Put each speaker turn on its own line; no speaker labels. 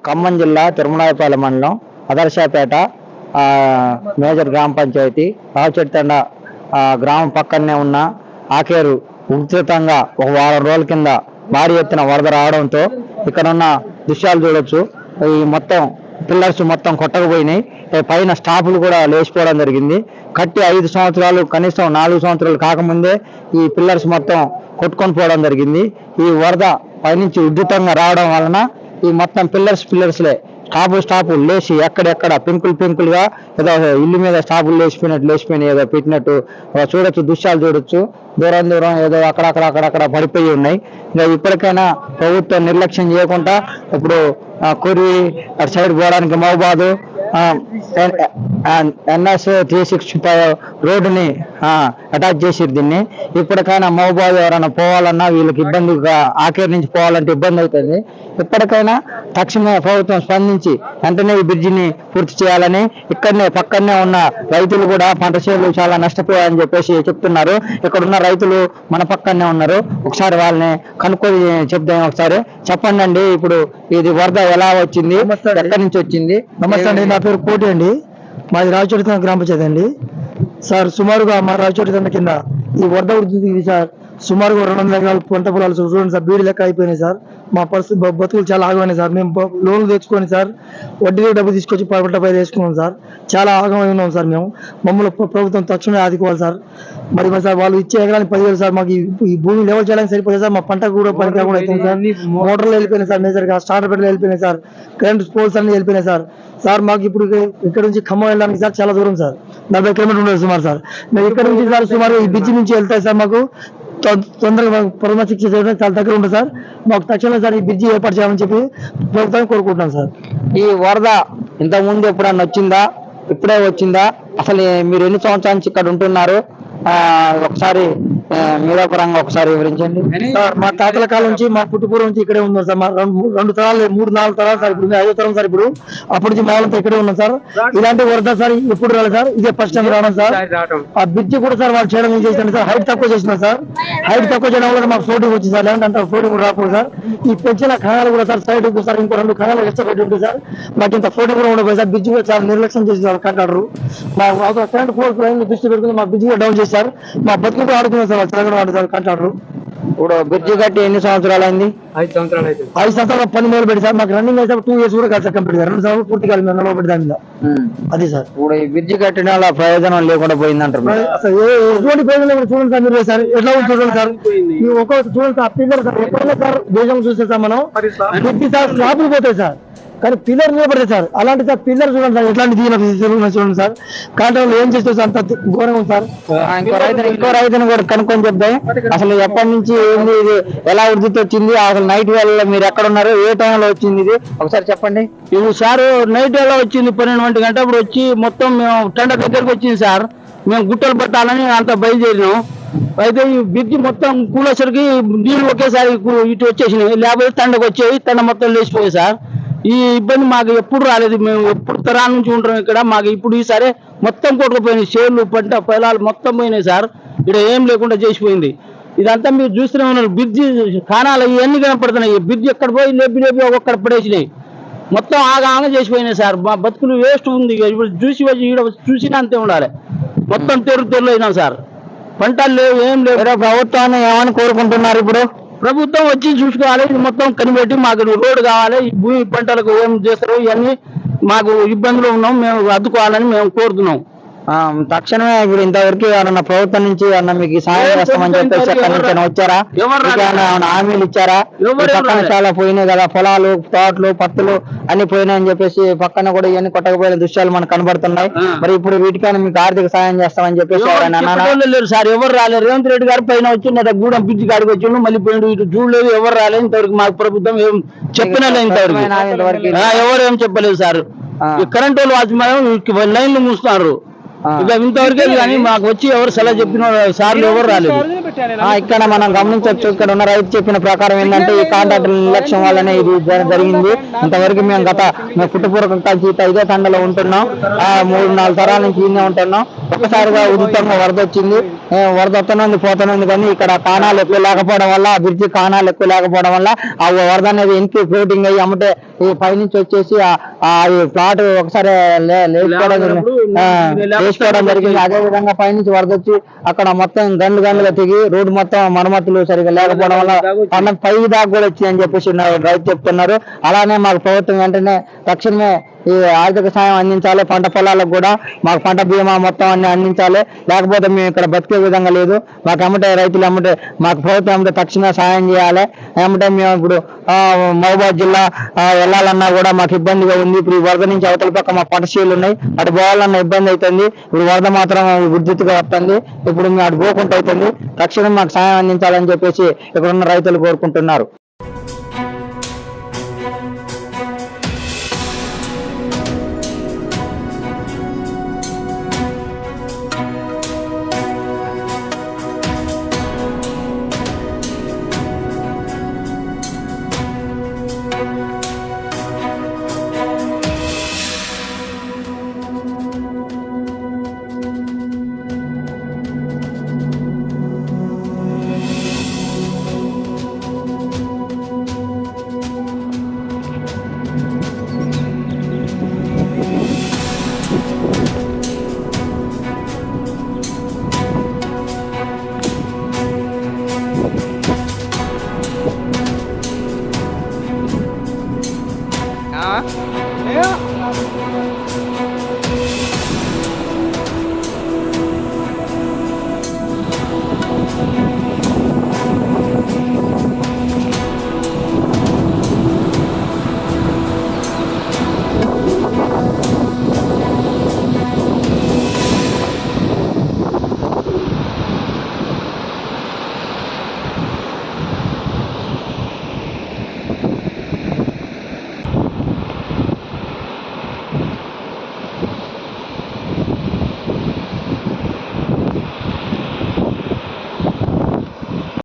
ఖమ్మం జిల్లా తిరుమలాయపాలెం మండలం అదర్శాపేట మేజర్ గ్రామ పంచాయతీ రావచెట్తండ గ్రామం పక్కనే ఉన్న ఆకేరు ఉధృతంగా ఒక వారం రోజుల కింద భారీ ఎత్తున వరద రావడంతో ఇక్కడ ఉన్న దృశ్యాలు చూడొచ్చు. ఈ మొత్తం పిల్లర్స్ మొత్తం కొట్టకపోయినాయి, పైన స్టాపులు కూడా లేచిపోవడం జరిగింది. కట్టి 5 సంవత్సరాలు కనీసం 4 సంవత్సరాలు కాకముందే ఈ పిల్లర్స్ మొత్తం కొట్టుకొని పోవడం జరిగింది. ఈ వరద పైనుంచి ఉధృతంగా రావడం వలన ఈ మొత్తం పిల్లర్స్లే స్టాపులు లేచి ఎక్కడెక్కడ పెంకులుగా ఏదో ఇల్లు మీద స్టాపులు లేచిపోయినాయి ఏదో పెట్టినట్టు చూడొచ్చు, దృశ్యాలు చూడొచ్చు. దూరం ఏదో అక్కడక్కడ పడిపోయి ఉన్నాయి. ఇంకా ఇప్పటికైనా ప్రభుత్వం నిర్లక్ష్యం చేయకుండా ఇప్పుడు కురి అటు సైడ్ పోవడానికి మహబాదు NS 365 రోడ్డుని అటాచ్ చేసిరు. దీన్ని ఇప్పటికైనా మహబాద్ ఎవరైనా పోవాలన్నా వీళ్ళకి ఇబ్బందిగా, ఆఖరి నుంచి పోవాలంటే ఇబ్బంది అవుతుంది. ఇప్పటికైనా తక్షణమే ప్రభుత్వం స్పందించి వెంటనే ఈ బ్రిడ్జిని పూర్తి చేయాలని, ఇక్కడనే పక్కనే ఉన్న రైతులు కూడా పంట చేలు చాలా నష్టపోయాయని చెప్పేసి చెప్తున్నారు. ఇక్కడ ఉన్న రైతులు మన పక్కనే ఉన్నారు, ఒకసారి వాళ్ళని కనుక్కొని చెప్దాం. ఒకసారి చెప్పండి అండి, ఇప్పుడు ఇది వరద ఎలా వచ్చింది, ఎక్కడి నుంచి వచ్చింది?
నమస్తే అండి, నా పేరు కోటి అండి, మాది రావిచోటితండ గ్రామ పంచాయతీ అండి. సార్ సుమారుగా మా రావిచోటితండ కింద ఈ వరద ఉధృతి సార్ సుమారుగా 200 ఎకరాల పంట పొలాలు చూడండి సార్, బీడి లెక్క అయిపోయినాయి సార్. మా పరిస్థితి బతుకులు చాలా ఆగమైనాయి సార్. మేము లోన్లు తెచ్చుకొని సార్ వడ్డీ డబ్బు తీసుకొచ్చి పంటపై వేసుకున్నాం సార్. చాలా ఆగమై ఉన్నాం సార్. మమ్మల్ని ప్రభుత్వం తక్షణమే ఆదుకోవాలి సార్. మరి సార్ వాళ్ళు ఇచ్చే ఎకరానికి 10,000 సార్. మాకు ఈ భూమి లెవెల్ చేయడానికి సరిపోతుంది సార్. మా పంట కూడా పనికి రాకుండా అవుతుంది సార్. మోటార్లు వెళ్ళిపోయినాయి సార్, మేజర్గా స్టార్టర్ పెట్టి వెళ్ళిపోయినాయి సార్. కరెంట్ పోల్స్ అన్ని వెళ్ళిపోయినాయి సార్. సార్ మాకు ఇప్పుడు ఇక్కడ నుంచి ఖమ్మం వెళ్ళడానికి సార్ చాలా దూరం సార్, 40 కిలోమీటర్లు ఉండదు సుమారు సార్. మేము ఇక్కడ నుంచి సార్ సుమారు ఈ బ్రిడ్జి నుంచి వెళ్తాయి సార్. మాకు తొందరగా పరమశిక్ష చేయడం చాలా దగ్గర ఉంటుంది సార్. మాకు తక్షణం సార్ ఈ బ్రిడ్జి ఏర్పాటు చేయాలని చెప్పి ప్రభుత్వాన్ని కోరుకుంటున్నాం సార్.
ఈ వరద ఇంతకుముందు ఎప్పుడన్నా వచ్చిందా, ఇప్పుడే వచ్చిందా? అసలు మీరు ఎన్ని సంవత్సరాల నుంచి ఇక్కడ ఉంటున్నారు? ఒకసారి మీదపరంగా ఒకసారి వివరించండి
సార్. మా తాతల కాలం నుంచి, మా పుట్టుపూర్వం నుంచి ఇక్కడే ఉన్నాం సార్. మా 2 తరాలు 3-4 తరాలు సార్. ఇప్పుడు 5వ తరం సార్. ఇప్పుడు అప్పటి నుంచి మామూలుగా ఇక్కడే ఉన్నాం సార్. ఇలాంటి వరద సార్ ఎప్పుడు రాలేదు సార్, ఇదే ఫస్ట్ టైం రావడం సార్. ఆ బ్రిడ్జి కూడా సార్ వాళ్ళు చేయడం ఏం చేశాను సార్, హైట్ తక్కువ చేసిన సార్. హైట్ తక్కువ చేయడం వల్ల మాకు ఫ్లోటింగ్ వచ్చింది సార్. లేదంటే ఫ్లోటింగ్ కూడా రాకూడదు సార్. ఈ పెంచిన కణాలు కూడా సార్ సైడ్ సార్ ఇంకో 2 కణాలు ఎక్స్ట్రా పెట్టి ఉంటుంది సార్. మాకు ఇంత ఫ్లోటింగ్ కూడా ఉండదు సార్. బ్రిడ్జి కూడా చాలా నిర్లక్ష్యం చేసి సార్ కాంట్రాక్టర్. మా కరెంట్ పోల్స్ దృష్టి పెట్టుకుని మా బ్రిడ్జి కూడా డౌన్ చేశారు. మా బతుకుతో ఆడుతున్నారు సార్, చాలా ఆడుతారు కాంట్రాక్టర్.
ఇప్పుడు బ్రిడ్జి కట్టి ఎన్ని సంవత్సరాలు అయింది?
5 సంవత్సరాలు పని మొదలు పెట్టి సార్. మాకు రన్నింగ్ అయితే 2 ఇయర్స్ కూడా కాదు సార్ కంప్లీట్ గా. 2 సంవత్సరాలు పూర్తి కాదు మేము నిలబడి దాని మీద. అది సార్.
ఇప్పుడు ఈ బ్రిడ్జి కట్టిన వల్ల ప్రయోజనం లేకుండా పోయిందంటారు.
అసలు ఎటువంటి ప్రయోజనం చూడండి సార్. మీరు సార్ ఎట్లా చూడండి సార్, ఈ ఒక్కొక్క చూడండి సార్. పిల్లలు సార్ ఎప్పుడైనా సార్ దేశం చూస్తే సార్ మనం ప్రతి సార్ స్లాపులు పోతాయి సార్, కానీ పిల్లర్ నిలబడతాయి సార్. అలాంటి సార్ పిల్లర్ చూడండి సార్ ఎట్లాంటి చూడండి సార్. కాంట్రాక్టర్ ఏం చేస్తారు సార్, అంత ఘోరంగా ఉంది సార్.
ఇంకో రైతుని కూడా కనుక్కొని చెప్తాయి. అసలు ఎప్పటి నుంచి ఏంది, ఇది ఎలా ఉధృతి వచ్చింది, అసలు నైట్ వేళ మీరు ఎక్కడ ఉన్నారు, ఏ టైంలో వచ్చింది ఇది ఒకసారి చెప్పండి.
ఇది సార్ నైట్ వేళ వచ్చింది, 12 గంట అప్పుడు వచ్చి మొత్తం మేము టెండ దగ్గరకు వచ్చింది సార్. మేము గుట్టలు పట్టాలని అంత బయలుదేరినాం. అయితే ఈ బ్రిడ్జి మొత్తం కూలేసరికి నీళ్ళు ఒకేసారి ఇటు వచ్చేసినాయి, లేకపోతే తండకు వచ్చేవి, తండ మొత్తం లేచిపోయాయి సార్. ఈ ఇబ్బంది మాకు ఎప్పుడు రాలేదు. మేము ఎప్పుడు తరాల నుంచి ఉంటాం ఇక్కడ. మాకు ఇప్పుడు ఈసారి మొత్తం కొట్టుకుపోయినాయి, చేళ్ళు పంట పొలాలు మొత్తం పోయినాయి సార్. ఇక్కడ ఏం లేకుండా చేసిపోయింది. ఇదంతా మీరు చూస్తూనే ఉన్నారు. బ్రిడ్జి కాణాలు ఇవన్నీ కనపడుతున్నాయి. బ్రిడ్జి ఎక్కడ పోయి లేపి ఒక్కడ పడేసినాయి, మొత్తం ఆగా చేసిపోయినాయి సార్. మా బతుకులు వేస్ట్ ఉంది. ఇప్పుడు చూసినా అంతే ఉండాలి. మొత్తం తెరు అయినాం సార్. పంటలు లేవు, ఏం లేవు.
ప్రభుత్వాన్ని ఏమని కోరుకుంటున్నారు? ఇప్పుడు
ప్రభుత్వం వచ్చి చూసుకోవాలి, మొత్తం కనిపెట్టి మాకు రోడ్డు కావాలి. ఈ భూమి పంటలకు ఏం చేస్తారు, ఇవన్నీ మాకు ఇబ్బందులు ఉన్నాం, మేము అద్దుకోవాలని మేము కోరుతున్నాం.
తక్షణమే ఇప్పుడు ఇంతవరకు ఏమన్నా ప్రభుత్వం నుంచి ఏమన్నా మీకు సహాయం చేస్తామని చెప్పేసి ఎక్కడి నుంచి వచ్చారా? హామీలు ఇచ్చారా? పక్కన చాలా పోయినాయి కదా, పొలాలు, తోటలు, పత్తులు అన్ని పోయినాయని చెప్పేసి పక్కన కూడా ఇవన్నీ కొట్టకపోయిన దృశ్యాలు మనకు కనబడుతున్నాయి. మరి ఇప్పుడు వీటికైనా మీకు ఆర్థిక సాయం చేస్తామని చెప్పేసి
లేరు సార్, ఎవరు రాలేదు. రేవంత్ రెడ్డి గారు పైన వచ్చి గూడెం బ్రిడ్జి కాడికి వచ్చిండు, మళ్ళీ పోయిండు. ఇటు చూడలేదు, ఎవరు రాలేదు. ఇంతవరకు మాకు ప్రభుత్వం ఏం చెప్పినా ఇంతవరకు ఎవరు ఏం చెప్పలేదు సార్. కరెంట్ వాళ్ళు వాచ్మెన్ లైన్లు మూస్తున్నారు. ఇక ఇంతవరకే కానీ మాకు వచ్చి ఎవరు సలహా చెప్పిన సార్లు ఎవరు రాలేదు.
ఇక్కడ మనం గమనించవచ్చు, ఇక్కడ ఉన్న రైతు చెప్పిన ప్రకారం ఏంటంటే ఈ కాంట్రాక్టర్ నిర్లక్ష్యం వల్లనే ఇది జరిగింది. ఇంతవరకు మేము పుట్టుపూర్వక కలిసి ఇదే తండలో ఉంటున్నాం. 3-4 తరాల నుంచి ఈయనే ఉంటున్నాం. ఒక్కసారిగా ఉధృతంగా వరద వచ్చింది. వరద వస్తున్నది పోతున్నది, కానీ ఇక్కడ కాణాలు ఎక్కువ లేకపోవడం వల్ల, బ్రిడ్జి కాణాలు ఎక్కువ లేకపోవడం వల్ల ఆ వరద అనేది ఇంకి ఫ్లోటింగ్ అయ్యి అమ్మటే ఈ పైనుంచి వచ్చేసి ఈ ప్లాట్ ఒకసారి వేసుకోవడం జరిగింది. అదే విధంగా పైనుంచి వరద వచ్చి అక్కడ మొత్తం గండ్లుగా తెగి రోడ్డు మొత్తం మరమ్మతులు సరిగా లేకపోవడం వల్ల పంట పై దాకా కూడా వచ్చింది అని చెప్పేసి రైతు చెప్తున్నారు. అలానే మాకు ప్రభుత్వం వెంటనే తక్షణమే ఈ ఆర్థిక సాయం అందించాలి. పంట పొలాలకు కూడా మాకు పంట బీమా మొత్తం అన్ని అందించాలి. లేకపోతే మేము ఇక్కడ బతికే విధంగా లేదు. మాకు ఎమ్మటే రైతులు ఎమ్మటే మాకు ప్రభుత్వం ఎమ్మటే తక్షణ సాయం చేయాలి. ఎమ్మటే మేము ఇప్పుడు మహబూబాద్ జిల్లా వెళ్ళాలన్నా కూడా మాకు ఇబ్బందిగా ఉంది. ఇప్పుడు ఈ వరద నుంచి అవతల పక్క మా పంట చేలు ఉన్నాయి, అటు పోవాలన్న ఇబ్బంది అవుతుంది. ఇప్పుడు వరద మాత్రం విద్యుత్తుగా వస్తుంది. ఇప్పుడు మేము అటు పోకుండా అవుతుంది. తక్షణం మాకు సాయం అందించాలని చెప్పేసి ఇక్కడ ఉన్న రైతులు కోరుకుంటున్నారు.